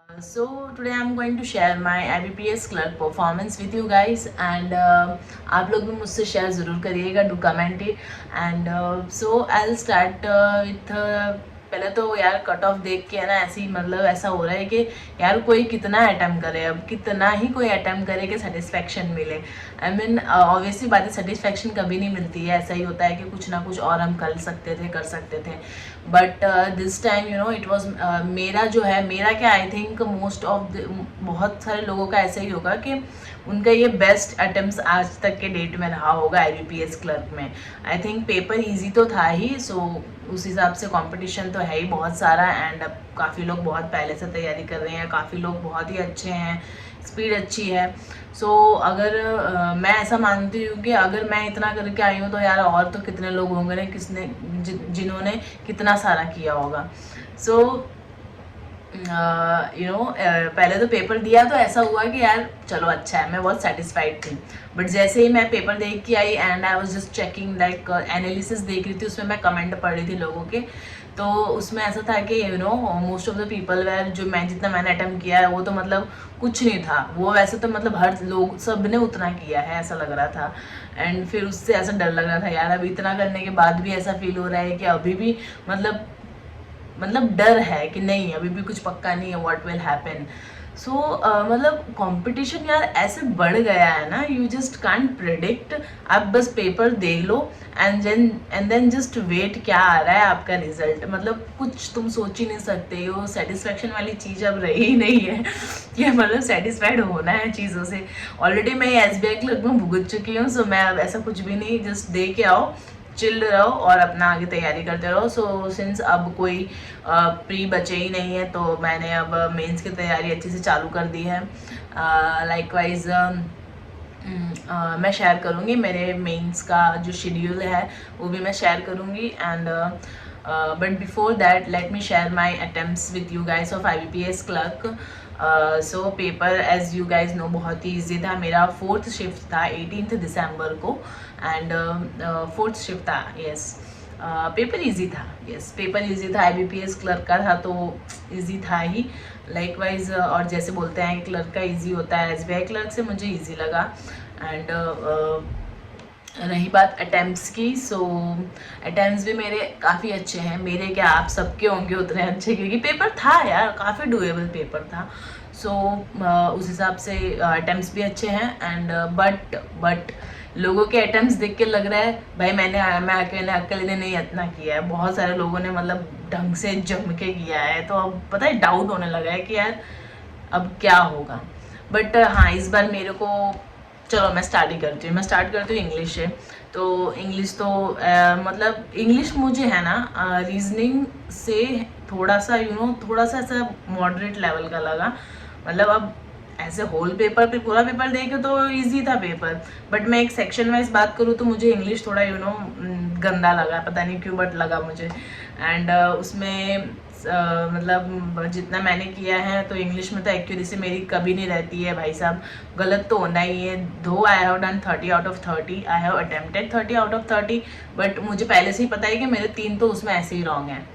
So today I'm going to share my IBPS clerk performance with you guys and आप लोग भी मुझसे share ज़रूर करिएगा, do comment it and so I will start with पहले तो यार कट ऑफ देख के है ना, ऐसे ही मतलब ऐसा हो रहा है कि यार कोई कितना अटैम्प्ट करे, अब कितना ही कोई अटैम्प्ट करे कि सेटिस्फेक्शन मिले। आई मीन ऑब्वियसली बात है, सेटिस्फेक्शन कभी नहीं मिलती है, ऐसा ही होता है कि कुछ ना कुछ और हम कर सकते थे but this time you know it was मेरा जो है, मेरा क्या, आई थिंक मोस्ट ऑफ बहुत सारे लोगों का ऐसा ही होगा कि उनका ये बेस्ट अटेम्प्ट आज तक के डेट में रहा होगा IBPS क्लर्क में। आई थिंक पेपर इजी तो था ही, सो उस हिसाब से कंपटीशन तो है ही बहुत सारा एंड अब काफ़ी लोग बहुत पहले से तैयारी कर रहे हैं, काफ़ी लोग बहुत ही अच्छे हैं, स्पीड अच्छी है। सो अगर मैं ऐसा मानती हूँ कि अगर मैं इतना करके आई हूँ तो यार और तो कितने लोग होंगे ना जिन्होंने कितना सारा किया होगा। सो यू नो पहले तो पेपर दिया तो ऐसा हुआ कि यार चलो अच्छा है, मैं बहुत सेटिस्फाइड थी। बट जैसे ही मैं पेपर देख के I and I was just checking like analysis देख रही थी, उसमें मैं कमेंट पढ़ रही थी लोगों के, तो उसमें ऐसा था कि you know most of the people were, जो मैं जितना मैंने अटेम्प्ट किया है वो तो मतलब कुछ नहीं था, वो वैसे तो मतलब हर लोग सब ने उतना किया है ऐसा लग रहा था। एंड फिर उससे ऐसा डर लग रहा था यार, अभी इतना करने के बाद भी ऐसा फील हो रहा है कि अभी भी मतलब डर है कि नहीं अभी भी कुछ पक्का नहीं है, व्हाट विल हैपन। सो मतलब कंपटीशन यार ऐसे बढ़ गया है ना, यू जस्ट कांट प्रिडिक्ट। आप बस पेपर देख लो एंड देन जस्ट वेट क्या आ रहा है आपका रिजल्ट, मतलब कुछ तुम सोच ही नहीं सकते हो। सेटिस्फेक्शन वाली चीज़ अब रही ही नहीं है कि मतलब सेटिस्फाइड होना है चीज़ों से। ऑलरेडी मैं SBI क्लर्क में भुगत चुकी हूँ, सो मैं अब ऐसा कुछ भी नहीं, जस्ट दे के आओ, चिल्ड रहो और अपना आगे तैयारी करते रहो। सो सिंस अब कोई प्री बचे ही नहीं है तो मैंने अब मेंस की तैयारी अच्छे से चालू कर दी है। लाइकवाइज मैं शेयर करूँगी मेरे मेंस का जो शेड्यूल है, वो भी मैं शेयर करूँगी and but before that let me share my attempts with you guys of IBPS clerk. So paper as you guys know बहुत ही ईजी था। मेरा 4th शिफ्ट था 18 दिसंबर को एंड 4th शिफ्ट था, यस। पेपर इजी था, yes paper easy था, IBPS clerk का था तो इजी था ही। लाइकवाइज और जैसे बोलते हैं क्लर्क का इजी होता है, SBI क्लर्क से मुझे इजी लगा। एंड रही बात अटेम्प्ट्स की, सो अटेम्प्ट्स भी मेरे काफ़ी अच्छे हैं। मेरे क्या, आप सबके होंगे उतने अच्छे, क्योंकि पेपर था यार, काफ़ी डुएबल पेपर था। सो उस हिसाब से अटेम्प्ट्स भी अच्छे हैं एंड बट लोगों के अटेम्प्ट्स देख के लग रहा है भाई मैं अकेले ने नहीं इतना किया है, बहुत सारे लोगों ने मतलब ढंग से जम के किया है। तो अब पता है डाउट होने लगा है कि यार अब क्या होगा। बट हाँ, इस बार मेरे को, चलो मैं स्टार्ट करती हूँ इंग्लिश से। तो इंग्लिश तो मतलब इंग्लिश मुझे है ना रीजनिंग से थोड़ा सा थोड़ा सा ऐसा मॉडरेट लेवल का लगा। मतलब अब ऐसे होल पेपर पे पूरा पेपर देखे तो इजी था पेपर, बट मैं एक सेक्शन वाइज बात करूँ तो मुझे इंग्लिश थोड़ा गंदा लगा, पता नहीं क्यों बट लगा मुझे। एंड उसमें मतलब जितना मैंने किया है तो इंग्लिश में तो एक्यूरेसी मेरी कभी नहीं रहती है भाई साहब, गलत तो होना ही है। दो I have done 30 out of 30, I have attempted 30 out of 30, but मुझे पहले से ही पता है कि मेरे 3 तो उसमें ऐसे ही रॉन्ग हैं,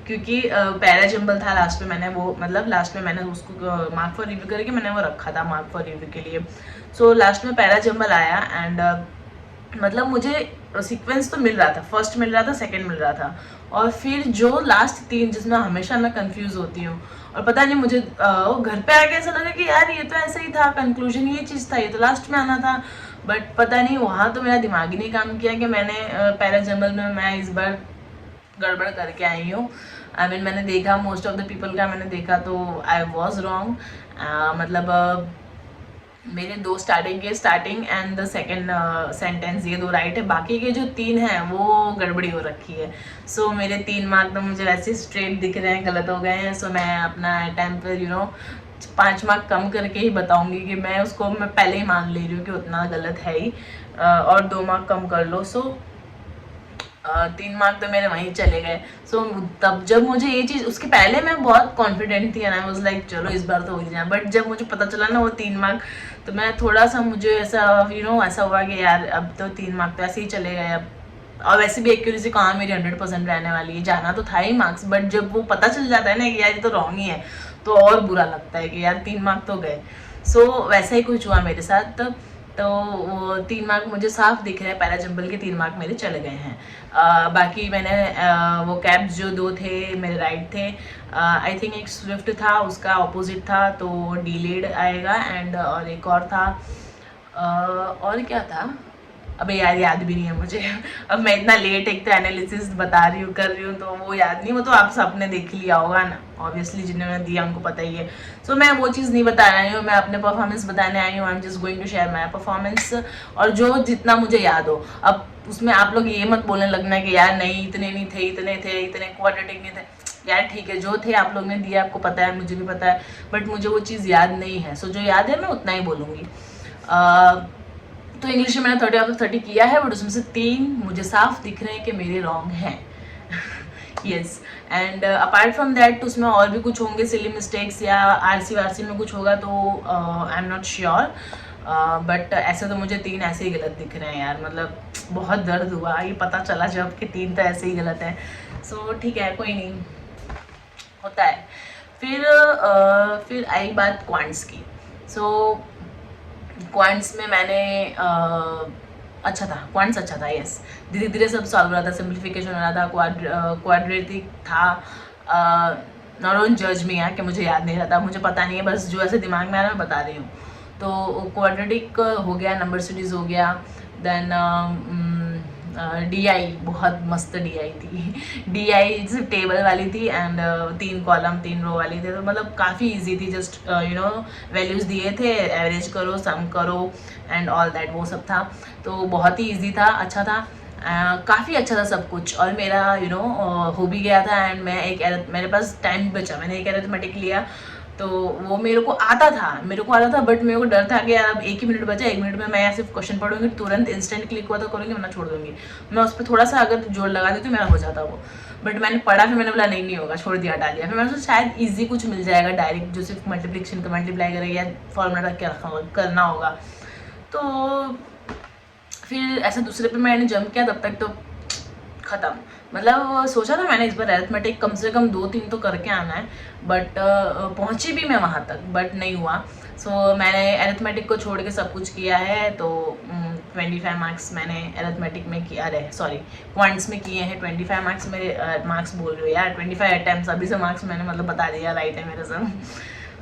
क्योंकि पैरा जंबल था लास्ट में, मैंने वो मतलब लास्ट में मैंने उसको मार्क फॉर रिव्यू करके मैंने वो रखा था मार्क फॉर रिव्यू के लिए। सो लास्ट में पैरा जंबल आया एंड मतलब मुझे सीक्वेंस तो मिल रहा था, फर्स्ट मिल रहा था, सेकंड मिल रहा था, और फिर जो लास्ट 3 जिसमें हमेशा मैं कंफ्यूज होती हूँ, और पता नहीं मुझे घर पे आके ऐसा लगा कि यार ये तो ऐसा ही था, कंक्लूजन ये चीज़ था, ये तो लास्ट में आना था। बट पता नहीं वहाँ तो मेरा दिमाग ही नहीं काम किया कि मैंने पैरा जंबल में मैं इस बार गड़बड़ करके आई हूँ। आई मीन मैंने देखा मोस्ट ऑफ द पीपल का, मैंने देखा तो आई वॉज रॉन्ग। मतलब मेरे 2 starting and the second sentence ये 2 राइट है, बाकी के जो 3 हैं वो गड़बड़ी हो रखी है। सो मेरे 3 मार्क तो मुझे वैसे स्ट्रेट दिख रहे हैं, गलत हो गए हैं। सो मैं अपना टाइम पर 5 मार्क कम करके ही बताऊंगी कि मैं उसको मैं पहले ही मान ले रही हूँ कि उतना गलत है ही, और 2 मार्क कम कर लो। सो 3 मार्क तो मेरे वहीं चले गए। सो तब जब मुझे ये चीज़, उसके पहले मैं बहुत कॉन्फिडेंट थी एंड आई वाज लाइक चलो इस बार तो हो ही जाए, बट जब मुझे पता चला ना वो 3 मार्क, तो मैं थोड़ा सा मुझे ऐसा ऐसा हुआ कि यार अब तो 3 मार्क तो ऐसे ही चले गए, अब और वैसे भी एक्यूरेसी कहाँ मेरी 100% रहने वाली है, जाना तो था ही मार्क्स, बट जब वो पता चल जाता है ना कि यार ये तो रॉन्ग ही है, तो और बुरा लगता है कि यार 3 मार्क तो गए। सो वैसा ही कुछ हुआ मेरे साथ। तो वो 3 मार्क मुझे साफ दिख रहे हैं, पैरा जंबल के 3 मार्क मेरे चले गए हैं। बाकी मैंने वो कैब्स जो 2 थे मेरे राइट थे, आई थिंक एक स्विफ्ट था उसका अपोजिट था तो डिलेड आएगा, एंड और एक और था, और क्या था अबे यार याद भी नहीं है मुझे। अब मैं इतना लेट एक तो एनालिसिस बता रही हूँ कर रही हूँ तो वो याद नहीं, वो तो आप सबने देख लिया होगा ना ऑब्वियसली, जिन्होंने दिया उनको पता ही है। सो मैं वो चीज़ नहीं बता रही हूँ, मैं अपने परफॉर्मेंस बताने आई हूँ। I am just going to share my performance, और जो जितना मुझे याद हो। अब उसमें आप लोग ये मत बोलने लगना कि यार नहीं इतने नहीं थे, इतने थे, इतने क्वाड्रेटिक नहीं थे। यार ठीक है, जो थे आप लोग ने दिया, आपको पता है, मुझे भी पता है, बट मुझे वो चीज़ याद नहीं है। सो जो याद है मैं उतना ही बोलूँगी। तो इंग्लिश में मैंने 30 आउट ऑफ 30 किया है, बट उसमें से 3 मुझे साफ दिख रहे हैं कि मेरे रॉन्ग हैं। Yes, and apart from that उसमें और भी कुछ होंगे सिली मिस्टेक्स, या आरसी वारसी में कुछ होगा तो I am not sure, but ऐसे तो मुझे 3 ऐसे ही गलत दिख रहे हैं यार। मतलब बहुत दर्द हुआ ये पता चला जब कि 3 तो ऐसे ही गलत है। सो ठीक है, कोई नहीं, होता है। फिर आई बात क्वांट्स की। सो क्वांट्स में मैंने अच्छा था, क्वांट्स अच्छा था, यस। धीरे धीरे सब सॉल्व हो रहा था, सिंप्लीफिकेशन हो रहा था, क्वाड्रेटिक था। नॉट जज मी यार कि मुझे याद नहीं रहता, मुझे पता नहीं है, बस जो ऐसे दिमाग में आ रहा है मैं बता रही हूँ। तो क्वाड्रेटिक हो गया, नंबर सीरीज हो गया, देन DI बहुत मस्त DI थी। DI सिर्फ टेबल वाली थी, एंड 3 कॉलम 3 रो वाली थी, तो मतलब काफ़ी इजी थी। जस्ट वैल्यूज़ दिए थे, एवरेज करो, सम करो एंड ऑल दैट, वो सब था। तो बहुत ही इजी था, अच्छा था, काफ़ी अच्छा था सब कुछ। और मेरा हो भी गया था, एंड मैं मेरे पास टाइम बचा, मैंने एक एरिथमेटिक लिया, तो वो मेरे को आता था, बट मेरे को डर था कि यार अब 1 ही मिनट बचा, 1 मिनट में मैं सिर्फ क्वेश्चन पढ़ूंगी, तुरंत इंस्टेंट क्लिक हुआ तो करूँगी, वरना छोड़ दूंगी। मैं उस पर थोड़ा सा अगर जोर लगा देती तो मेरा हो जाता वो, बट मैंने पढ़ा, फिर मैंने बोला नहीं होगा, छोड़ दिया, हटा दिया। फिर मैंने सोचा शायद ईजी कुछ मिल जाएगा डायरेक्ट, जो सिर्फ मल्टीप्लिकेशन का मल्टीप्लाई करेगा या फॉर्मूला रख के करना होगा। तो फिर ऐसे दूसरे पे मैंने जंप किया, तब तक तो ख़त्म। मतलब सोचा था मैंने इस बार अरिथमेटिक कम से कम 2-3 तो करके आना है, बट पहुंची भी मैं वहाँ तक, बट नहीं हुआ। सो मैंने अरिथमेटिक को छोड़ के सब कुछ किया है। तो 25 मार्क्स मैंने अरिथमेटिक में किया, अरे सॉरी क्वांट्स में किए हैं। 25 मार्क्स मेरे मार्क्स बोल रहे हो यार, 25 अटैम्प्ट, अभी से मार्क्स मैंने मतलब बता दिया, राइट है मेरे सब।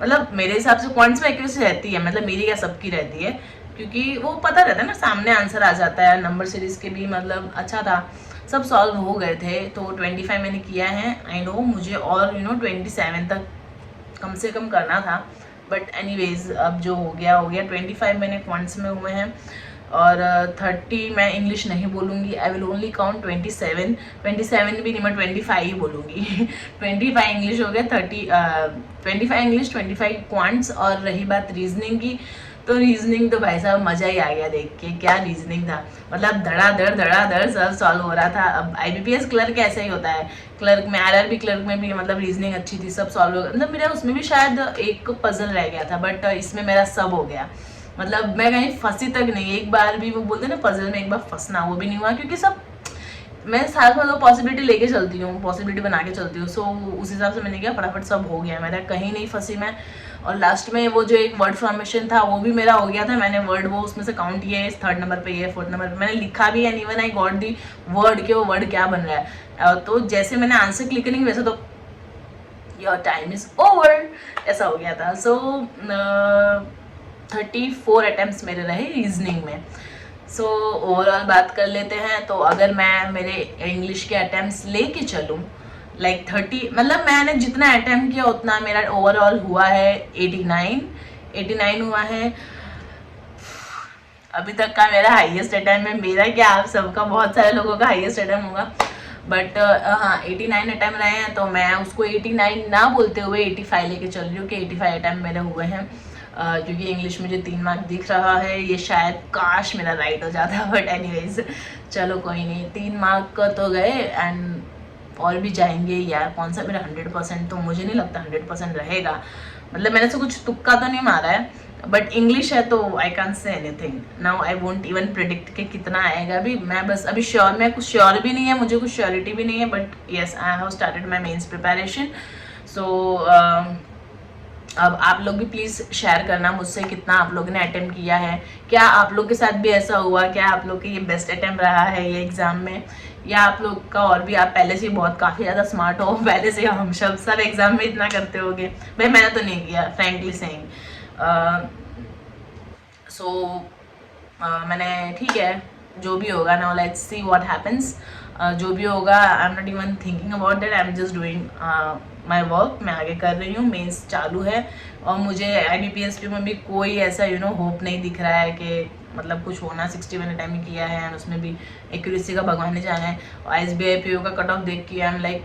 मतलब मेरे हिसाब से क्वांट्स में एक्यूरेसी रहती है, मतलब मेरी क्या सबकी रहती है, क्योंकि वो पता रहता है ना, सामने आंसर आ जाता है। नंबर सीरीज के भी मतलब अच्छा था, सब सॉल्व हो गए थे। तो 25 मैंने किया है, आई नो मुझे और 27 तक कम से कम करना था, बट एनीवेज अब जो हो गया हो गया। 25 मैंने क्वांट्स में हुए हैं, और 30 मैं इंग्लिश नहीं बोलूँगी, आई विल ओनली काउंट 27 भी नहीं, मैं 25 ही बोलूँगी। 25 इंग्लिश हो गया, 25 इंग्लिश, 25 क्वांट्स। और रही बात रीजनिंग की, तो रीजनिंग तो भाई साहब मज़ा ही आ गया देख के, क्या रीजनिंग था, मतलब धड़ाधड़ सब सॉल्व हो रहा था। अब IBPS क्लर्क ऐसा ही होता है, क्लर्क में RRB क्लर्क में भी मतलब रीजनिंग अच्छी थी, सब सॉल्व हो गया। मतलब मेरा उसमें भी शायद एक पजल रह गया था, बट इसमें मेरा सब हो गया। मतलब मैं कहीं फंसी तक नहीं, एक बार भी, वो बोलते ना पजल में एक बार फंसना, वो भी नहीं हुआ, क्योंकि सब मैं साथ में तो पॉसिबिलिटी लेके चलती हूँ, पॉसिबिलिटी बना के चलती हूँ। सो उस हिसाब से मैंने किया, फटाफट सब हो गया मेरा, कहीं नहीं फंसी मैं। और लास्ट में वो जो एक वर्ड फॉर्मेशन था वो भी मेरा हो गया था, मैंने वर्ड वो उसमें से काउंट किया है, 3rd नंबर पे ये 4th नंबर पे मैंने लिखा भी है, even I got the word के वो वर्ड क्या बन रहा है। तो जैसे मैंने आंसर क्लिक करेंगे वैसे तो योर टाइम इज ओवर, ऐसा हो गया था। सो 34 अटेम्प्ट्स मेरे रहे रीजनिंग में। सो ओवरऑल बात कर लेते हैं। तो अगर मैं मेरे इंग्लिश के अटेम्प्ट्स लेके चलूँ, लाइक 30, मतलब मैंने जितना अटेम्प्ट किया उतना मेरा ओवरऑल हुआ है 89 हुआ है। अभी तक का मेरा हाईएस्ट अटेम्प्ट है, मेरा क्या आप सबका, बहुत सारे लोगों का हाईएस्ट अटेम्प्ट होगा, बट हाँ 89 अटेम्प्ट रहे हैं। तो मैं उसको 89 ना बोलते हुए 85 लेके चल रही हूँ कि 85 अटेम्प्ट मेरे हुए हैं। क्योंकि इंग्लिश में जो 3 मार्क दिख रहा है ये शायद काश मेरा राइट हो जाता, बट एनीवेज चलो कोई नहीं, 3 मार्क तो गए, एंड और भी जाएंगे यार। कौन सा मेरा 100%, तो मुझे नहीं लगता 100% रहेगा, मतलब मैंने से कुछ तुक्का तो नहीं मारा है। बट इंग्लिश है तो I can't say anything now, I won't even predict कि कितना आएगा अभी। मैं बस अभी श्योर, मैं कुछ श्योर भी नहीं है, मुझे कुछ श्योरिटी भी नहीं है, but yes I have started my mains preparation. So अब आप लोग भी प्लीज़ शेयर करना मुझसे कितना आप लोगों ने अटेम्प्ट किया है, क्या आप लोग के साथ भी ऐसा हुआ, क्या आप लोग के ये बेस्ट अटेम्प्ट रहा है ये एग्ज़ाम में, या आप लोग का और भी आप पहले से बहुत काफ़ी ज़्यादा स्मार्ट हो, पहले से हम सब एग्ज़ाम में इतना करते होगे। भाई मैंने तो नहीं किया फ्रेंकली सेइंग। सो मैंने ठीक है जो भी होगा, now let's see what happens. जो भी होगा I am not even thinking about that, I am just doing my work. मैं आगे कर रही हूँ, मेंस चालू है और मुझे IBPSP में भी कोई ऐसा होप नहीं दिख रहा है कि मतलब कुछ होना। 61 अटैम्प्ट में किया है एंड उसमें भी एक्यूरेसी का भगवान ने जाना है। और SBI PO का कट ऑफ देख के आई एम लाइक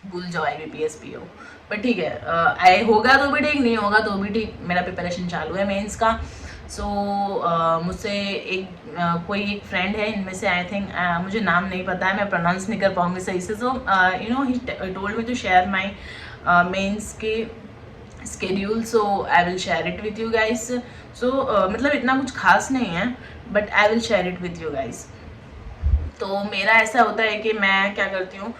भूल जाओ IBPS PO। पर ठीक है, आई होगा तो भी ठीक, नहीं होगा तो भी ठीक, मेरा प्रिपरेशन चालू है मेंस का। सो मुझसे कोई एक फ्रेंड है इनमें से, आई थिंक मुझे नाम नहीं पता है, मैं प्रोनाउंस नहीं कर पाऊँगी सही से। So he told me to share my mains के schedule, so I will share it with you guys. So मतलब इतना कुछ खास नहीं है, but I will share it with you guys. तो मेरा ऐसा होता है कि मैं क्या करती हूँ,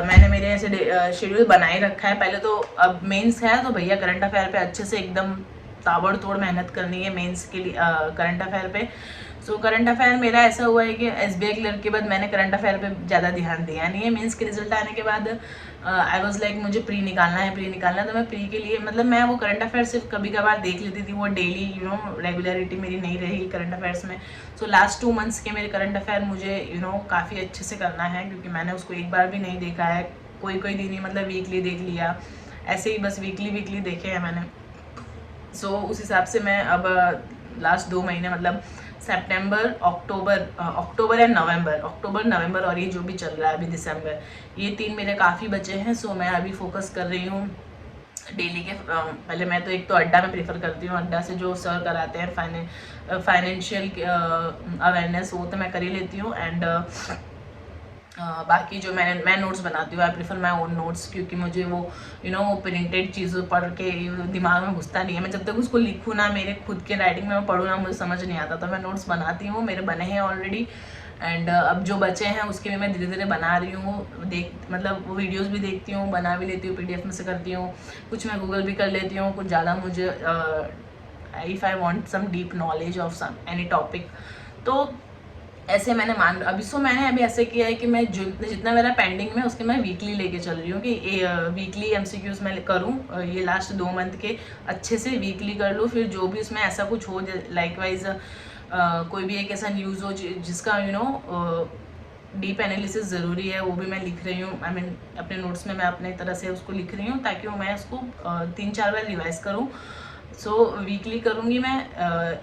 मैंने मेरे ऐसे शेड्यूल बनाए रखा है। पहले तो अब मेंस है तो भैया करंट अफेयर पे अच्छे से एकदम ताबड़तोड़ मेहनत करनी है मेंस के लिए, करंट अफेयर पे। सो करंट अफेयर मेरा ऐसा हुआ है कि SBI क्लियर के बाद मैंने करंट अफेयर पे ज़्यादा ध्यान दिया नहीं है। मेंस के रिजल्ट आने के बाद आई वाज लाइक मुझे प्री निकालना है, तो मैं प्री के लिए मतलब मैं वो करंट अफेयर सिर्फ कभी कभार देख लेती थी, वो डेली रेगुलरिटी मेरी नहीं रही करंट अफेयर्स में। सो लास्ट 2 मंथ्स के मेरे करंट अफेयर मुझे काफ़ी अच्छे से करना है, क्योंकि मैंने उसको एक बार भी नहीं देखा है। कोई दिन ही मतलब वीकली देख लिया, ऐसे ही बस वीकली देखे हैं मैंने। सो उस हिसाब से मैं अब लास्ट 2 महीने मतलब सितंबर, अक्टूबर एंड नवंबर, और ये जो भी चल रहा है अभी दिसंबर, ये 3 मेरे काफ़ी बचे हैं। सो मैं अभी फोकस कर रही हूँ डेली के। पहले मैं तो एक तो अड्डा में प्रेफर करती हूँ, अड्डा से जो सर कराते हैं फाइनेंशियल अवेयरनेस, वो तो मैं कर ही लेती हूँ। एंड बाकी जो मैं नोट्स बनाती हूँ, I prefer my own notes, क्योंकि मुझे वो वो प्रिंटेड चीज़ों पढ़ के दिमाग में घुसता नहीं है। मैं जब तक उसको लिखूँ ना, मेरे खुद के राइटिंग में मैं पढ़ूँ ना, मुझे समझ नहीं आता। तो मैं नोट्स बनाती हूँ, मेरे बने हैं ऑलरेडी। एंड अब जो बचे हैं उसके भी मैं धीरे धीरे बना रही हूँ, मतलब वो वीडियोज़ भी देखती हूँ, बना भी लेती हूँ, PDF में से करती हूँ, कुछ मैं गूगल भी कर लेती हूँ। कुछ ज़्यादा मुझे if I want some deep knowledge of some any topic, तो ऐसे मैंने मैंने अभी ऐसे किया है कि मैं जितना मेरा पेंडिंग में उसके मैं वीकली लेके चल रही हूँ कि वीकली MCQs मैं करूँ। ये लास्ट 2 मंथ के अच्छे से वीकली कर लूँ, फिर जो भी उसमें ऐसा कुछ हो, लाइकवाइज कोई भी एक ऐसा न्यूज़ हो जिसका डीप एनालिसिस ज़रूरी है, वो भी मैं लिख रही हूँ। आई मीन अपने नोट्स में मैं अपने तरह से उसको लिख रही हूँ, ताकि वो मैं उसको 3-4 बार रिवाइज करूँ। सो वीकली करूँगी मैं,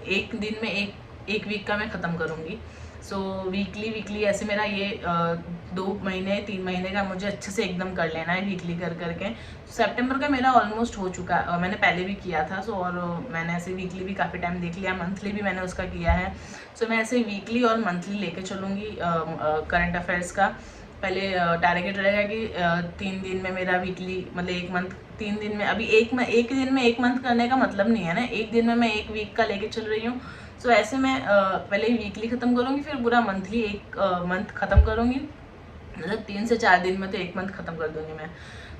एक दिन में एक वीक का मैं ख़त्म करूँगी। सो वीकली ऐसे मेरा ये 2 महीने 3 महीने का मुझे अच्छे से एकदम कर लेना है वीकली कर करके। सितंबर का मेरा ऑलमोस्ट हो चुका है, मैंने पहले भी किया था। सो और मैंने ऐसे वीकली भी काफ़ी टाइम देख लिया, मंथली भी मैंने उसका किया है। सो मैं ऐसे वीकली और मंथली लेके चलूँगी करंट अफेयर्स का। पहले टारगेट रहेगा कि 3 दिन में मेरा वीकली, मतलब 1 मंथ 3 दिन में। अभी एक दिन में 1 मंथ करने का मतलब नहीं है ना, 1 दिन में मैं 1 वीक का लेके चल रही हूँ। सो ऐसे मैं पहले वीकली ख़त्म करूँगी, फिर पूरा मंथली 1 मंथ ख़त्म करूँगी, मतलब 3 से 4 दिन में तो 1 मंथ ख़त्म कर दूँगी मैं।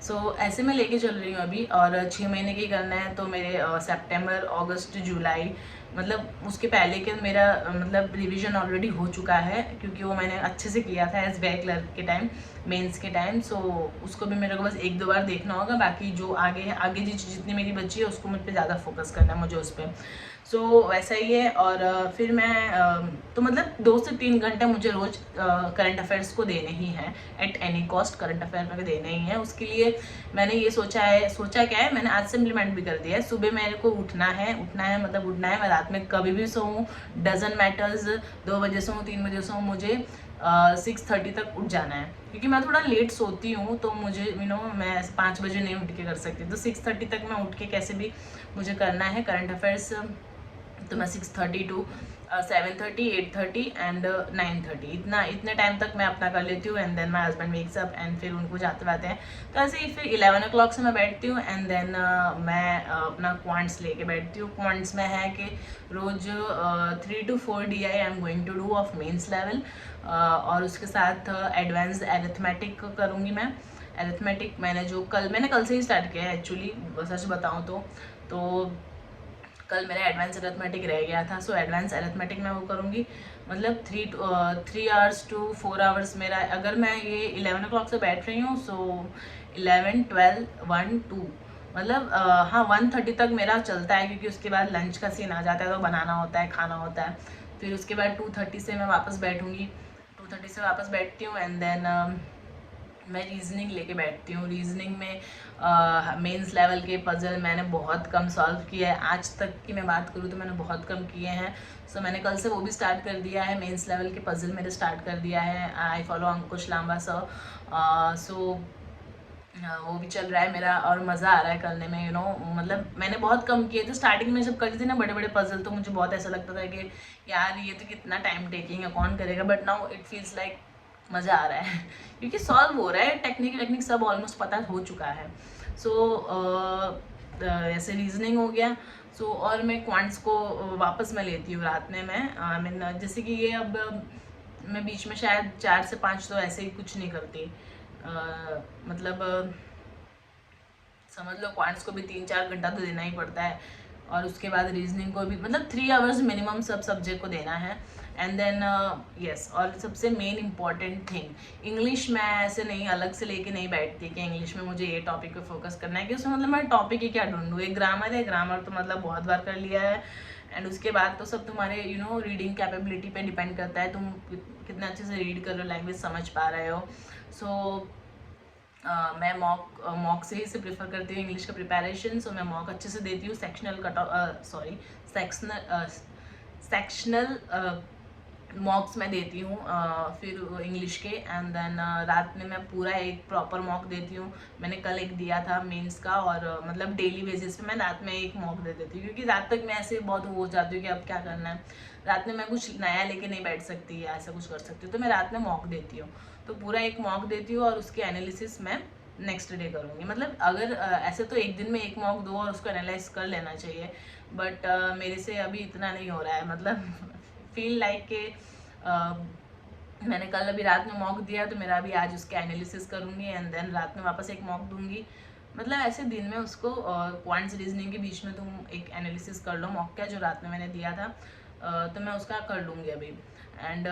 सो ऐसे मैं लेके चल रही हूँ अभी, और 6 महीने की करना है। तो मेरे सितंबर, अगस्त, जुलाई, मतलब उसके पहले के मेरा मतलब रिवीजन ऑलरेडी हो चुका है, क्योंकि वो मैंने अच्छे से किया था SBI क्लर्क के टाइम, मेंस के टाइम। सो उसको भी मेरे को बस 1-2 बार देखना होगा। बाकी जो आगे जितनी मेरी बची है उसको मुझ पर ज़्यादा फोकस करना है मुझे उस पर। सो वैसा ही है। और फिर मैं तो मतलब 2 से 3 घंटे मुझे रोज़ करंट अफेयर्स को देने ही हैं, at any cost current affair में देने ही हैं। उसके लिए मैंने ये सोचा क्या है, मैंने आज से इम्प्लीमेंट भी कर दिया है। सुबह मेरे को उठना है, मैं रात में कभी भी सोऊं, डजन मैटर्स, 2 बजे सोऊं, 3 बजे सोऊं, मुझे 6:30 तक उठ जाना है। क्योंकि मैं थोड़ा लेट सोती हूँ, तो मुझे मैं 5 बजे नहीं उठ के कर सकती, तो 6:30 तक मैं उठ के कैसे भी मुझे करना है करंट अफेयर्स। तो मैं 6:30 to 7:30, 8:30 एंड 9:30, इतने टाइम तक मैं अपना कर लेती हूँ। And then my husband wakes up and फिर उनको जाते आते हैं। तो ऐसे ही फिर 11 o'clock से मैं बैठती हूँ। एंड देन मैं अपना क्वांट्स लेके बैठती हूँ। क्वांट्स में है कि रोज 3 to 4 DI I am going to do of mains level, और उसके साथ एडवांस एरिथमेटिक करूँगी मैं। एरिथमेटिक मैंने कल से ही स्टार्ट किया है एक्चुअली, सच बताऊँ तो कल मेरा एडवांस अरिथमेटिक रह गया था। सो एडवांस अरिथमेटिक मैं वो करूँगी। मतलब 3 hours to 4 hours मेरा, अगर मैं ये 11 o'clock से बैठ रही हूँ सो 11, 12, 1, 2, मतलब हाँ 1:30 तक मेरा चलता है, क्योंकि उसके बाद लंच का सीन आ जाता है तो बनाना होता है, खाना होता है। फिर उसके बाद 2:30 से मैं वापस बैठूँगी, 2:30 से वापस बैठती हूँ। एंड देन मैं रीजनिंग लेके बैठती हूँ। रीजनिंग में मेंस लेवल के पजल मैंने बहुत कम सॉल्व किए हैं। आज तक की मैं बात करूँ तो मैंने बहुत कम किए हैं। सो मैंने कल से वो भी स्टार्ट कर दिया है, मेंस लेवल के पजल मैंने स्टार्ट कर दिया है। I follow Ankush Lamba sir. So वो भी चल रहा है मेरा और मज़ा आ रहा है करने में। मतलब मैंने बहुत कम किए थे स्टार्टिंग में, जब करती थी ना बड़े बड़े पजल, तो मुझे बहुत ऐसा लगता था कि यार ये तो कितना टाइम टेकिंग है, कौन करेगा। But now it feels like मज़ा आ रहा है क्योंकि सॉल्व हो रहा है, टेक्निक सब ऑलमोस्ट पता हो चुका है। सो ऐसे रीजनिंग हो गया। सो और मैं क्वांट्स को वापस मैं लेती हूँ रात में। मैं आई मीन जैसे कि ये अब मैं बीच में शायद 4 से 5 तो ऐसे ही कुछ नहीं करती। मतलब समझ लो क्वांट्स को भी 3-4 घंटा तो देना ही पड़ता है, और उसके बाद रीजनिंग को भी मतलब 3 hours मिनिमम सब सब्जेक्ट को देना है। एंड देन यस, और सबसे मेन इम्पॉर्टेंट थिंग, इंग्लिश मैं ऐसे नहीं अलग से लेके नहीं बैठती कि इंग्लिश में मुझे ये टॉपिक पे फोकस करना है, कि उसमें मतलब मैं टॉपिक ही क्या ढूंढूँ। एक ग्रामर है, ग्रामर तो मतलब बहुत बार कर लिया है। एंड उसके बाद तो सब तुम्हारे रीडिंग कैपेबिलिटी पे डिपेंड करता है, तुम कितना अच्छे से रीड कर रहे हो, लैंग्वेज समझ पा रहे हो। सो मैं मॉक से ही से प्रेफर करती हूँ इंग्लिश का प्रिपरेशन। सो मैं मॉक अच्छे से देती हूँ, सेक्शनल मॉक्स मैं देती हूँ फिर इंग्लिश के। एंड देन रात में मैं पूरा एक प्रॉपर मॉक देती हूँ। मैंने कल एक दिया था मेंस का, और मतलब डेली बेसिस पे मैं रात में एक मॉक दे देती हूँ, क्योंकि रात तक मैं ऐसे बहुत हो जाती हूँ कि अब क्या करना है, रात में मैं कुछ नया लेके नहीं बैठ सकती या ऐसा कुछ कर सकती हूँ, तो मैं रात में मॉक देती हूँ। तो पूरा एक मॉक देती हूँ और उसकी एनालिसिस मैं नेक्स्ट डे करूँगी। मतलब अगर ऐसे तो एक दिन में एक मॉक दो और उसको एनालाइज कर लेना चाहिए, बट मेरे से अभी इतना नहीं हो रहा है। मतलब फील लाइक के मैंने कल अभी रात में मॉक दिया, तो मेरा अभी आज उसके एनालिसिस करूँगी एंड देन रात में वापस एक मॉक दूंगी। मतलब ऐसे दिन में उसको क्वांट्स रीजनिंग के बीच में तुम एक एनालिसिस कर लो मॉक का, जो रात में मैंने दिया था। तो मैं उसका कर लूँगी अभी। एंड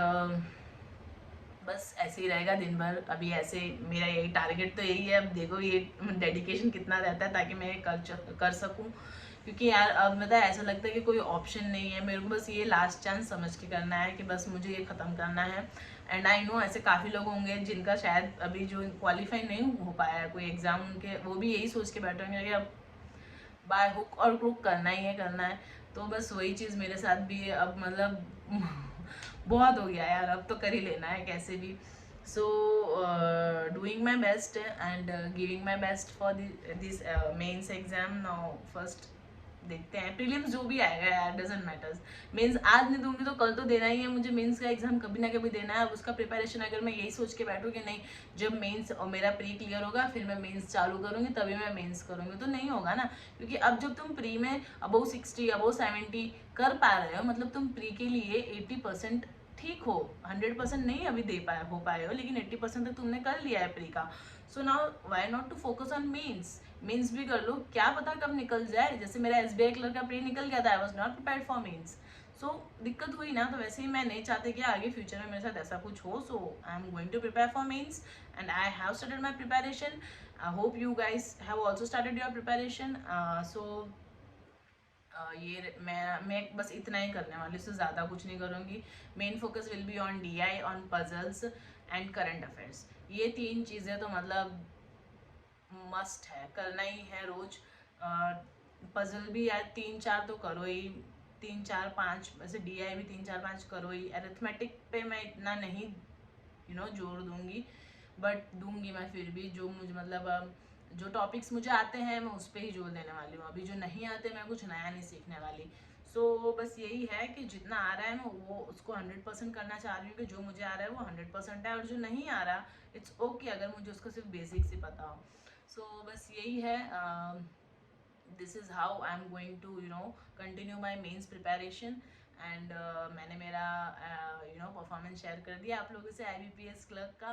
बस ऐसे ही रहेगा दिन भर। अभी ऐसे मेरा यही टारगेट तो यही है, अब देखो ये डेडिकेशन कितना रहता है ताकि मैं कर सकूं। क्योंकि यार अब मतलब ऐसा लगता है कि कोई ऑप्शन नहीं है मेरे को, बस ये लास्ट चांस समझ के करना है कि बस मुझे ये ख़त्म करना है। एंड आई नो ऐसे काफ़ी लोग होंगे जिनका शायद अभी जो क्वालिफाई नहीं हो पाया है कोई एग्ज़ाम उनके, वो भी यही सोच के बैठे होंगे कि अब बाय हुक और क्रुक करना ही है, करना है। तो बस वही चीज़ मेरे साथ भी है। अब मतलब बहुत हो गया यार, अब तो कर ही लेना है कैसे भी। So doing my best and giving my best for this mains exam. Now first देखते हैं प्रीलिम्स जो भी आएगा यार, डजेंट मैटर्स। मेंस आज नहीं दूंगी तो कल तो देना ही है मुझे, मेंस का एग्जाम कभी ना कभी देना है। अब उसका प्रिपरेशन अगर मैं यही सोच के बैठूँ कि नहीं जब मेंस और मेरा प्री क्लियर होगा फिर मैं मेंस चालू करूँगी तभी मैं मेंस करूँगी, तो नहीं होगा ना। क्योंकि अब जब तुम प्री में अबव 60 अबव 70 कर पा रहे हो, मतलब तुम प्री के लिए 80% ठीक हो, 100% नहीं अभी हो पाए हो, लेकिन 80% तक तुमने कर लिया है प्री का। So now why not to focus on mains. Mains भी कर लो, क्या पता कब निकल जाए। जैसे मेरा SBI क्लर्क का प्री निकल गया था, I was not prepared for mains. So दिक्कत हुई ना, तो वैसे ही मैं नहीं चाहती कि आगे फ्यूचर में मेरे साथ ऐसा कुछ हो। So I am going to prepare for mains and I have started my preparation. I hope you guys have also started your preparation. So ये मैं बस इतना ही करने वाली हूँ, ज़्यादा कुछ नहीं करूँगी। Main focus will be on DI, on puzzles and current affairs. ये 3 चीज़ें तो मतलब मस्ट है, करना ही है रोज। पजल भी यार 3-4 तो करो ही, 3-4-5, वैसे DI भी 3-4-5 करो ही। अरिथमेटिक पे मैं इतना नहीं जोर दूंगी, बट दूंगी मैं फिर भी। जो मुझे मतलब जो टॉपिक्स मुझे आते हैं मैं उस पर ही जोर देने वाली हूँ। अभी जो नहीं आते मैं कुछ नया नहीं सीखने वाली। सो बस यही है कि जितना आ रहा है मैं वो उसको 100% करना चाह रही हूँ, कि जो मुझे आ रहा है वो 100% है, और जो नहीं आ रहा इट्स ओके अगर मुझे उसका सिर्फ बेसिक्स ही पता हो। सो बस यही है। This is how I am going to continue my mains preparation. And मैंने मेरा परफॉर्मेंस शेयर कर दिया आप लोगों से IBPS क्लर्क का।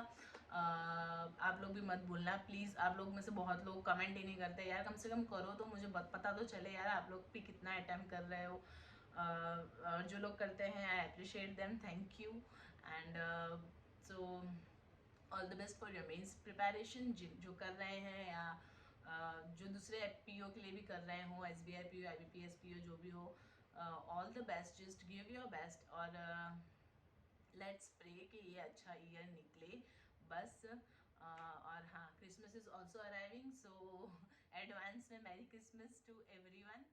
आप लोग भी मत भूलना प्लीज़। आप लोग में से बहुत लोग कमेंट ही नहीं करते यार, कम से कम करो तो मुझे पता तो चले यार आप लोग भी कितना अटैम्प्ट कर रहे हो। और जो लोग करते हैं I appreciate them, thank you. And so all the best for your mains preparation. जो कर रहे हैं या जो दूसरे PO के लिए भी कर रहे हो, SBI PO, IBPS PO जो भी हो, all the best, just give your best. और लेट्स प्रे कि ये अच्छा ईयर निकले बस। और हाँ, Christmas is also arriving, so advance में merry Christmas to every one.